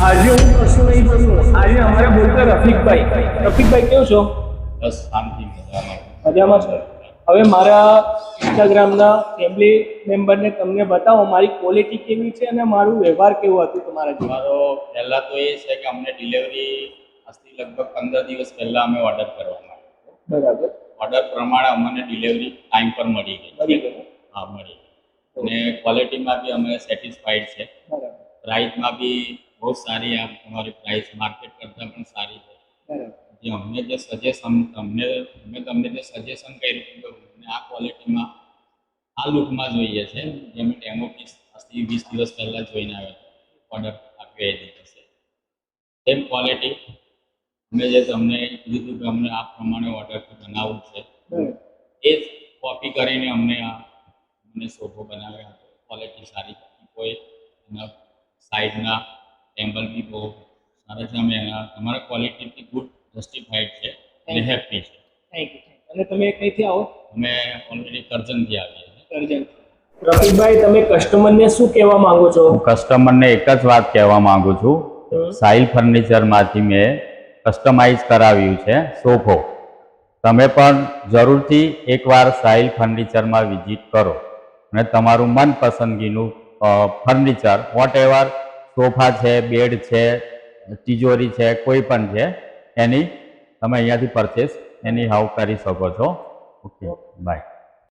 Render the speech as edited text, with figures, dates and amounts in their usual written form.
આજે હું કશું નહીં બોલું. આજે અમારે બોલતા રફીકભાઈ કેવું છો? બસ શાંતિ મજામાં. મજામાં છો? હવે મારા ઇન્સ્ટાગ્રામના ફેમિલી મેમ્બરને તમને બતાવો મારી ક્વોલિટી કેવી છે અને મારું વ્યવહાર કેવું હતું તમારા જોડે. મારો પહેલાં તો એ છે કે અમને ડિલિવરી આજથી લગભગ 15 દિવસ પહેલાં અમે ઓર્ડર કરવામાં આવ્યો. બરાબર. ઓર્ડર પ્રમાણે અમને ડિલિવરી ટાઈમ પર મળી ગઈ. હા, મળી. અને ક્વોલિટીમાં બી અમે સેટિસ્ફાઈડ છે. બરાબર. પ્રાઇસમાં બી બહુ સારી આ તમારી પ્રાઇસ માર્કેટ કરતાં પણ સારી છે. બરાબર. જે અમને જે સજેશન તમને જે સજેશન કર્યું કે અમને આ ક્વોલિટીમાં આ લુકમાં જોઈએ છે, જે અમે ડેમો પીસ આજથી 20 દિવસ પહેલાં જોઈને આવ્યા ઓર્ડર આપ્યો એ દિવસે સેમ ક્વોલિટી અમે જે તમને કીધું કે અમને આ પ્રમાણે ઓર્ડર બનાવવું છે એ જ કોપી કરીને અમને સોફો બનાવ્યો હતો. ક્વોલિટી સારી કોઈ એના સાઈડના એંગલ બી બહુ સારા છે. અમે તમારા ક્વોલિટીથી ગુડ જસ્ટિફાઈડ છે અને હેપી છે. Thank you. અને તમે કઈથી આવો? અમે ઓલરેડી કરજણથી આવીએ છીએ. કરજણ. રફીકભાઈ, તમે કસ્ટમરને શું કહેવા માંગો છો? હું કસ્ટમરને એક જ વાત કહેવા માંગુ છું. સાહિલ ફર્નિચરમાંથી મેં કસ્ટમાઇઝ કરાવ્યું છે સોફો. તમે પણ જરૂરથી એકવાર સાહિલ ફર્નિચરમાં વિઝિટ કરો અને તમારું મનપસંદગીનું ફર્નિચર વોટ એવર સોફા છે, બેડ છે, તિજોરી છે, કોઈ પણ છે એની તમે અહીંયાથી પરચેસ એની હાવ કરી શકો છો. Okay, by.